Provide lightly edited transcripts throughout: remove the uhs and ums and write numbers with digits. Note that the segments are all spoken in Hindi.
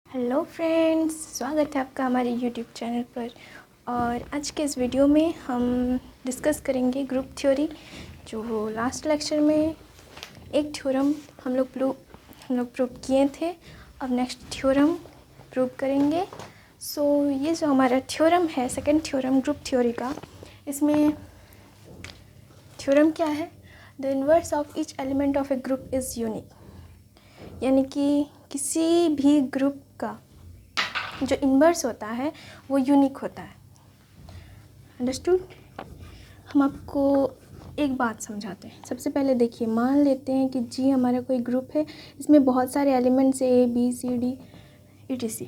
हेलो फ्रेंड्स, स्वागत है आपका हमारे यूट्यूब चैनल पर। और आज के इस वीडियो में हम डिस्कस करेंगे ग्रुप थ्योरी। जो लास्ट लेक्चर में एक थ्योरम हम लोग प्रूव किए थे। अब नेक्स्ट थ्योरम प्रूव करेंगे। ये जो हमारा थ्योरम है, सेकंड थ्योरम ग्रुप थ्योरी का, इसमें थ्योरम क्या है? The inverse of each element of A group is unique. यानी कि किसी भी ग्रुप का जो इन्वर्स होता है वो यूनिक होता है। अंडरस्टूड? हम आपको एक बात समझाते हैं। सबसे पहले देखिए, मान लेते हैं कि जी हमारा कोई ग्रुप है, इसमें बहुत सारे elements A B C D etc।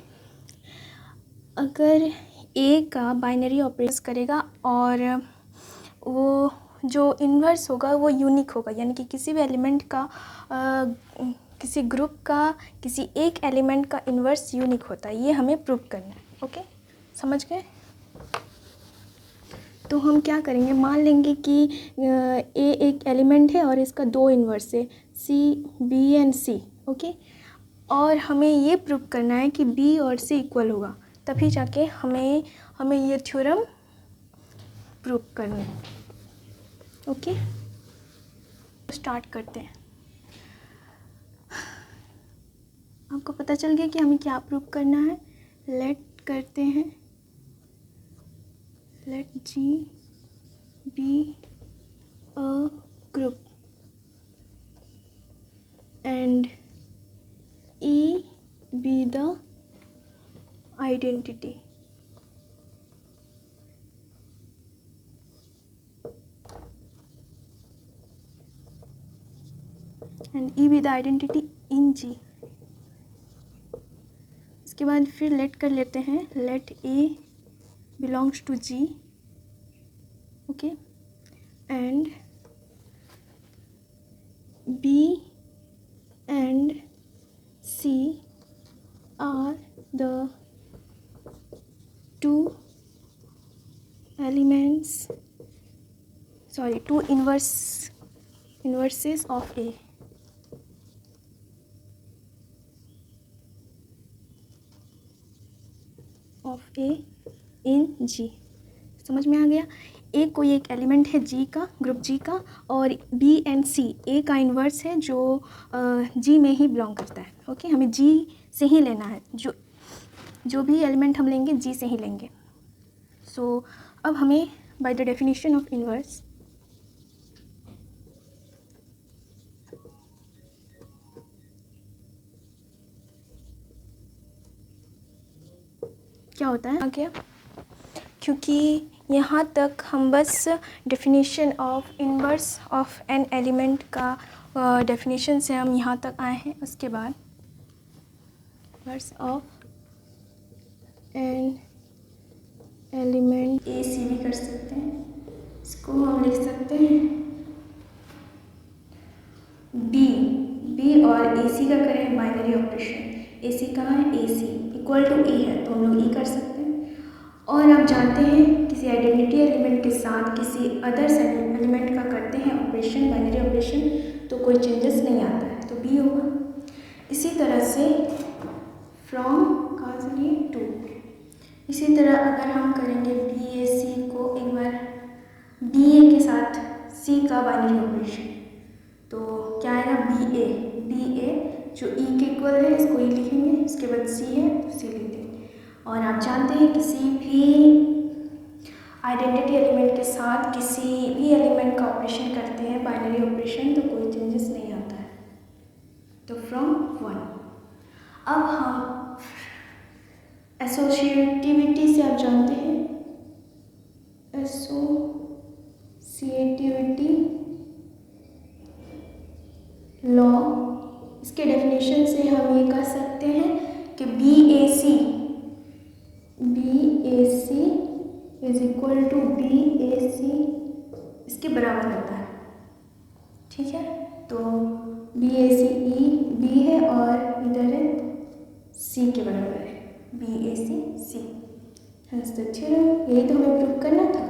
अगर ए का बाइनरी ऑपरेशन करेगा और वो जो इन्वर्स होगा वो यूनिक होगा, यानी कि किसी भी एलिमेंट का किसी ग्रुप का किसी एक एलिमेंट का इन्वर्स यूनिक होता है। ये हमें प्रूव करना है। ओके, समझ गए? तो हम क्या करेंगे, मान लेंगे कि ए एक एलिमेंट है और इसका दो इन्वर्स है, C B and C. Okay, और हमें ये प्रूव करना है कि बी और सी इक्वल होगा, तभी जाके हमें ये थ्योरम प्रूव करना है। ओके, स्टार्ट करते हैं। आपको पता चल गया कि हमें क्या प्रूव करना है। लेट करते हैं, let G be a group and E be the identity. And E be the identity in G. इसके बाद फिर लेट कर लेते हैं, let A belongs to G. Okay, and B and C are the two inverses of A। Of A in G. समझ में आ गया? ए कोई एक एलिमेंट है जी का, ग्रुप जी का, और बी एंड सी ए का इन्वर्स है जो जी में ही बिलोंग करता है। ओके, हमें जी से ही लेना है, जो भी एलिमेंट हम लेंगे जी से ही लेंगे। अब हमें bye the definition of inverse क्या होता है आगे, क्योंकि यहाँ तक हम बस definition of inverse of an element का डेफिनेशन से हम यहाँ तक आए हैं। उसके बाद इन्वर्स ऑफ एन एलिमेंट ए सी भी कर सकते हैं। इसको हम लिख सकते हैं बी और ए सी का करें बाइनरी ऑपरेशन। ए सी कहाँ है? ए सी इक्वल टू ए है, तो हम लोग ई कर सकते हैं। और आप जानते हैं किसी आइडेंटिटी एलिमेंट के साथ किसी अदर एलिमेंट का करते हैं ऑपरेशन, बाइनरी ऑपरेशन, तो कोई चेंजेस नहीं आता है, तो बी होगा। इसी तरह से फ्रॉम कहाँ से लिए टू। इसी तरह अगर हम करेंगे बी ए सी को एक बार बी ए के साथ सी का बाइनरी ऑपरेशन, तो क्या आएगा? बी ए जो ई के इक्वल है, इसको ई लिखेंगे, इसके बाद सी है तो सी लिख देंगे। और आप जानते हैं किसी भी आइडेंटिटी एलिमेंट के साथ किसी भी एलिमेंट का ऑपरेशन करते हैं बाइनरी ऑपरेशन, तो कोई चेंजेस नहीं आता है, तो फ्रॉम वन। अब हम एसोसिएटिविटी से आप जानते हैं, एसोसिएटिविटी लॉ, इसके डेफिनेशन से हम ये कह सकते हैं कि B A C is equal to B A C इसके बराबर होता है। ठीक है, तो B A C E B है और इधर है सी के बराबर है, बी ए सी सी। यही तो हमें प्रूव करना था।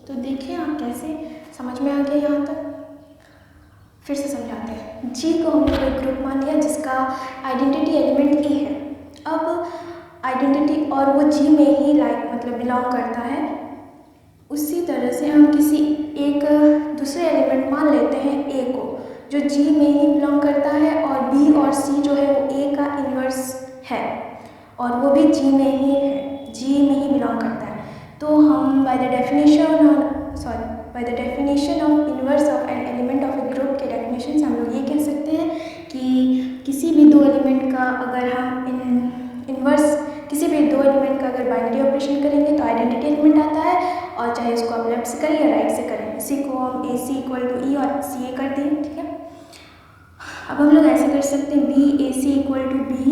तो देखिए आप कैसे समझ में आ गया यहाँ तक। फिर से समझाते हैं। जी को हमने कोई ग्रुप मान लिया जिसका आइडेंटिटी एलिमेंट ए है। अब आइडेंटिटी और वो जी में ही मतलब बिलोंग करता है। उसी तरह से हम किसी एक दूसरे एलिमेंट मान लेते हैं ए को, जो जी में ही बिलोंग करता है, और बी और सी जो है वो ए का इन्वर्स है और वो भी जी में ही है, जी में ही बिलोंग करता है। तो हम bye the definition of inverse of an element of A group के डेफिनेशन से हम लोग ये कह सकते हैं कि किसी भी दो एलिमेंट का अगर हम इन्वर्स किसी भी दो एलिमेंट का अगर बाइनरी ऑपरेशन करेंगे तो आइडेंटिटी एलिमेंट आता है, और चाहे उसको आप लेफ्ट से करें या राइट से करें। इसी को हम ए सी इक्वल टू ई और सी ए कर दें, ठीक है। अब हम लोग ऐसे कर सकते हैं B A C equal to B,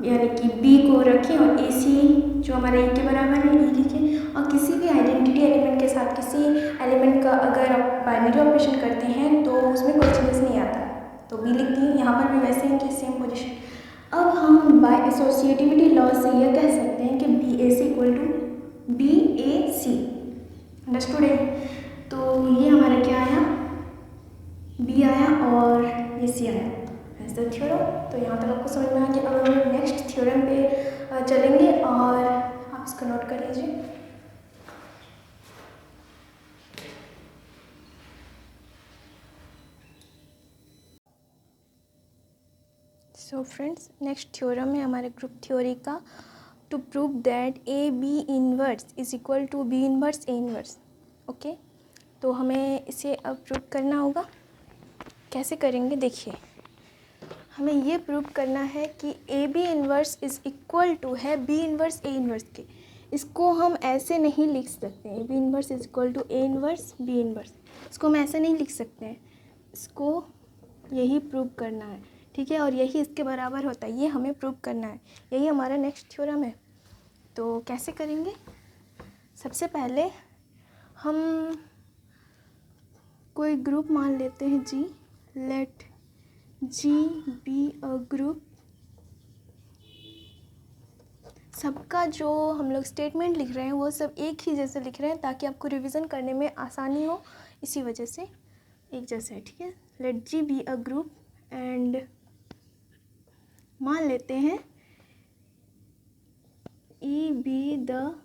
यानी कि बी को रखें और ए सी जो हमारे ए के बराबर है ई लिखें, और किसी भी आइडेंटिटी एलिमेंट के साथ किसी एलिमेंट का अगर आप बाइनरी ऑपरेशन करते हैं तो उसमें कोई चेंजेस नहीं आता, तो बी लिख दिए। यहाँ पर भी वैसे ही कि सेम पोजिशन। अब हम बाय एसोसिएटिविटी लॉ से यह कह सकते हैं कि B A C equal to B A C, understood है। तो ये हमारा क्या आया, बी आया और ये सी आया एज द थ्योरम। तो यहाँ तक आपको समझ में आ गया। अब हम नेक्स्ट थ्योरम पे चलेंगे और आप इसको नोट कर लीजिए। सो फ्रेंड्स, नेक्स्ट थ्योरम है हमारे ग्रुप थ्योरी का, to prove that A B inverse is equal to B inverse A inverse. Okay, तो हमें इसे अब प्रूव करना होगा। कैसे करेंगे देखिए, हमें ये प्रूव करना है कि A B inverse is equal to है बी इनवर्स ए इनवर्स के। इसको हम ऐसे नहीं लिख सकते हैं, A B inverse is equal to A inverse B inverse, इसको हम ऐसे नहीं लिख सकते हैं, इसको यही प्रूव करना है, ठीक है। और यही इसके बराबर होता है, ये हमें प्रूव करना है, यही हमारा नेक्स्ट थ्योरम है। तो कैसे करेंगे, सबसे पहले हम कोई ग्रुप मान लेते हैं G, let G be a group. सबका जो हम लोग स्टेटमेंट लिख रहे हैं वो सब एक ही जैसे लिख रहे हैं ताकि आपको रिवीजन करने में आसानी हो, इसी वजह से एक जैसे है, ठीक है। Let G be a group and मान लेते हैं E be the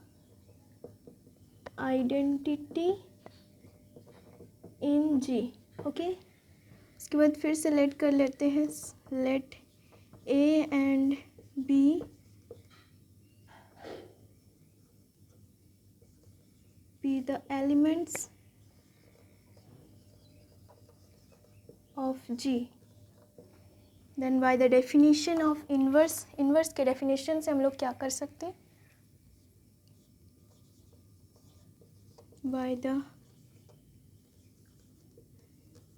identity in G, okay. इसके बाद फिर से लेट कर लेते हैं, let A and B be the elements of G. Then by the definition of inverse, inverse के डेफिनेशन से हम लोग क्या कर सकते हैं, by the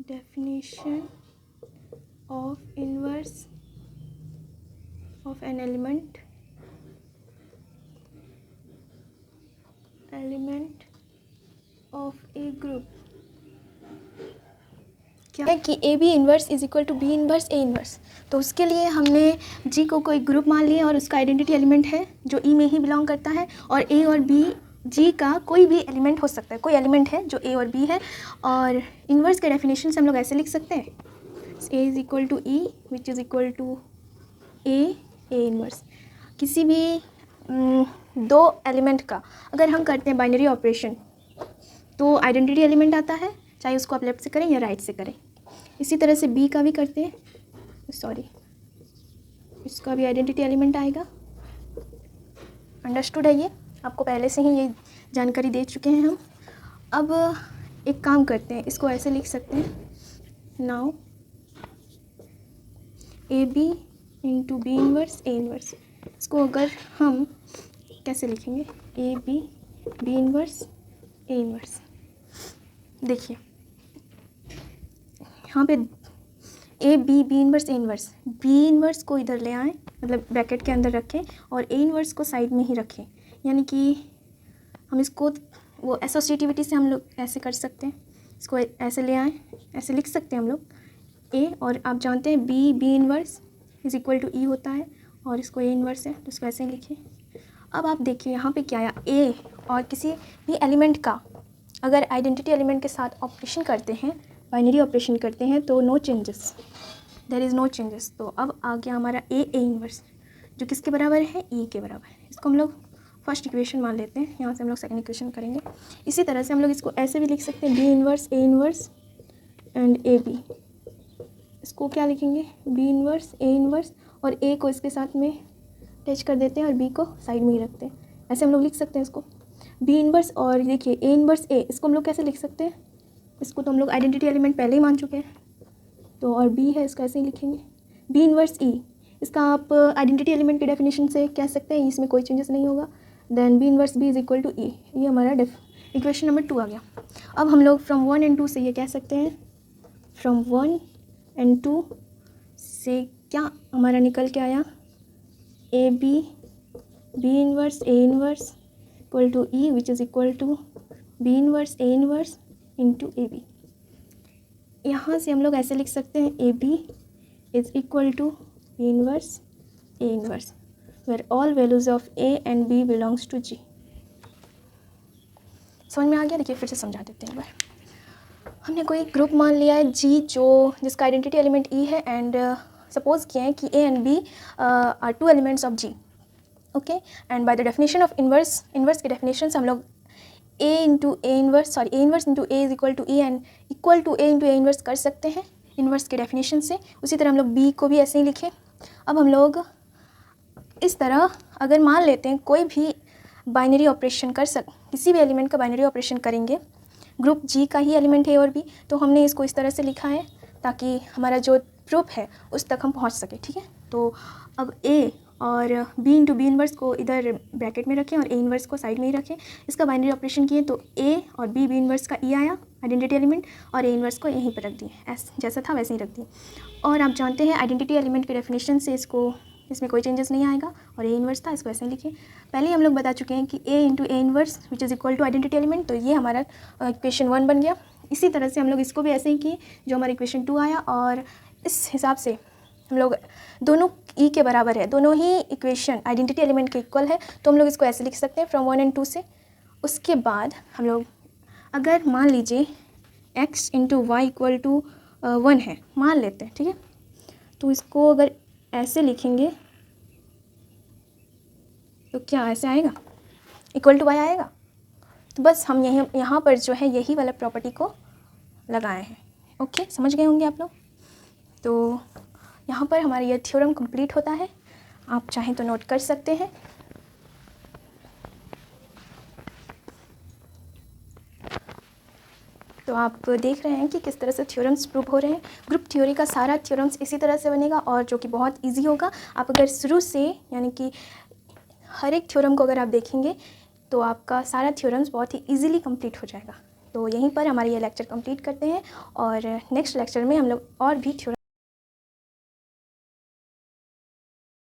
definition of inverse of an element of a group, क्या है कि A B inverse is equal to B inverse A inverse. तो उसके लिए हमने जी को कोई ग्रुप मान लिया और उसका आइडेंटिटी एलिमेंट है जो ई में ही बिलोंग करता है, और ए और बी जी का कोई भी एलिमेंट हो सकता है, कोई एलिमेंट है जो ए और बी है। और इन्वर्स के डेफिनेशन से हम लोग ऐसे लिख सकते हैं, A is equal to E which is equal to A inverse. किसी भी दो एलिमेंट का अगर हम करते हैं बाइनरी ऑपरेशन तो आइडेंटिटी एलिमेंट आता है, चाहे उसको आप लेफ्ट से करें या राइट से करें। इसी तरह से बी का भी करते हैं, सॉरी इसका भी आइडेंटिटी एलिमेंट आएगा। अंडरस्टूड है, ये आपको पहले से ही ये जानकारी दे चुके हैं हम। अब एक काम करते हैं, इसको ऐसे लिख सकते हैं, now A B into B inverse A inverse. इसको अगर हम कैसे लिखेंगे, A B B inverse A inverse. देखिए यहाँ पे A B B inverse A inverse, B inverse को इधर ले आएँ, मतलब ब्रैकेट के अंदर रखें, और ए इन्वर्स को साइड में ही रखें। यानी कि हम इसको वो एसोसिएटिविटी से हम लोग ऐसे कर सकते हैं, इसको ऐसे ले आएँ, ऐसे लिख सकते हैं हम लोग ए, और आप जानते हैं B B inverse is equal to E होता है, और इसको ए इन्वर्स है तो इसको ऐसे ही लिखिए। अब आप देखिए यहाँ पे क्या आया, ए और किसी भी एलिमेंट का अगर आइडेंटिटी एलिमेंट के साथ ऑपरेशन करते हैं बाइनरी ऑपरेशन करते हैं तो no changes, there is no changes. तो अब आ गया हमारा ए इन्वर्स, जो किसके बराबर है, ई के बराबर है। इसको हम लोग फर्स्ट इक्वेशन मान लेते हैं, यहाँ से हम लोग सेकंड इक्वेशन करेंगे। इसी तरह से हम लोग इसको ऐसे भी लिख सकते हैं, B inverse A inverse and A B. इसको क्या लिखेंगे, बी इन्वर्स ए इन्वर्स, और ए को इसके साथ में अटैच कर देते हैं और बी को साइड में ही रखते हैं। ऐसे हम लोग लिख सकते हैं इसको बी इन्वर्स, और देखिए ए इन्वर्स ए, इसको हम लोग कैसे लिख सकते हैं, इसको तो हम लोग आइडेंटिटी एलिमेंट पहले ही मान चुके हैं, तो और बी है इसको ऐसे ही लिखेंगे बी इन्वर्स ई। इसका आप आइडेंटिटी एलिमेंट की डेफिनेशन से कह सकते हैं, इसमें कोई चेंजेस नहीं होगा। Then B inverse B is equal to E, ये हमारा इक्वेशन नंबर 2 आ गया। अब हम लोग फ्रॉम 1 and 2 से ये कह सकते हैं, फ्रॉम 1 and 2 से क्या हमारा निकल के आया, A B B inverse A inverse equal to E, which is equal to B inverse A inverse into A B. यहाँ से हम लोग ऐसे लिख सकते हैं, A B is equal to B inverse A inverse, where all values of A and B belongs to G. समझ में आ गया? देखिए फिर से समझा देते हैं एक बार। हमने कोई ग्रुप मान लिया है जी, जो जिसका आइडेंटिटी एलिमेंट ई है, एंड सपोज किया है कि A and B are 2 elements of G, okay. And by the definition of inverse, inverse की डेफिनेशन से हम लोग A into A inverse, sorry A inverse into A is equal to E and equal to A into A inverse कर सकते हैं इन्वर्स के डेफिनेशन से। उसी तरह हम लोग बी को भी ऐसे ही लिखें। अब हम लोग इस तरह अगर मान लेते हैं कोई भी बाइनरी ऑपरेशन किसी भी एलिमेंट का बाइनरी ऑपरेशन करेंगे, ग्रुप जी का ही एलिमेंट है और भी, तो हमने इसको इस तरह से लिखा है ताकि हमारा जो प्रूफ है उस तक हम पहुंच सके, ठीक है। तो अब ए और बी इंटू बी इन्वर्स को इधर ब्रैकेट में रखें और ए इन्वर्स को साइड में ही रखें। इसका बाइनरी ऑपरेशन किए तो ए और बी इन्वर्स का ई आया आइडेंटिटी एलिमेंट, और ए इन्वर्स को यहीं पर रख दिए, ऐसे जैसा था वैसे ही रख दिए। और आप जानते हैं आइडेंटिटी एलिमेंट के डेफिनेशन से इसमें कोई चेंजेस नहीं आएगा, और ए इन्वर्स था, इसको ऐसे ही लिखिए। पहले ही हम लोग बता चुके हैं कि A into A inverse which is equal to identity element, तो ये हमारा इक्वेशन 1 बन गया। इसी तरह से हम लोग इसको भी ऐसे ही किए, जो हमारा इक्वेशन 2 आया, और इस हिसाब से हम लोग दोनों ई के बराबर है, दोनों ही इक्वेशन आइडेंटिटी एलिमेंट के इक्वल है, तो हम लोग इसको ऐसे लिख सकते हैं फ्रॉम 1 and 2 से। उसके बाद हम लोग अगर मान लीजिए x into Y equal to 1 है, मान लेते हैं, ठीक है, तो इसको अगर ऐसे लिखेंगे तो क्या ऐसे आएगा, इक्वल टू वाई आएगा। तो बस हम यहाँ पर जो है यही वाला प्रॉपर्टी को लगाए हैं, ओके, समझ गए होंगे आप लोग। तो यहाँ पर हमारा यह थ्योरम कंप्लीट होता है, आप चाहें तो नोट कर सकते हैं। तो आप देख रहे हैं कि किस तरह से थ्योरम्स प्रूव हो रहे हैं। ग्रुप थ्योरी का सारा थ्योरम्स इसी तरह से बनेगा, और जो कि बहुत इजी होगा। आप अगर शुरू से यानी कि हर एक थ्योरम को अगर आप देखेंगे तो आपका सारा थ्योरम्स बहुत ही इजीली कंप्लीट हो जाएगा। तो यहीं पर हमारा ये लेक्चर कंप्लीट करते हैं, और नेक्स्ट लेक्चर में हम लोग और भी थ्योरम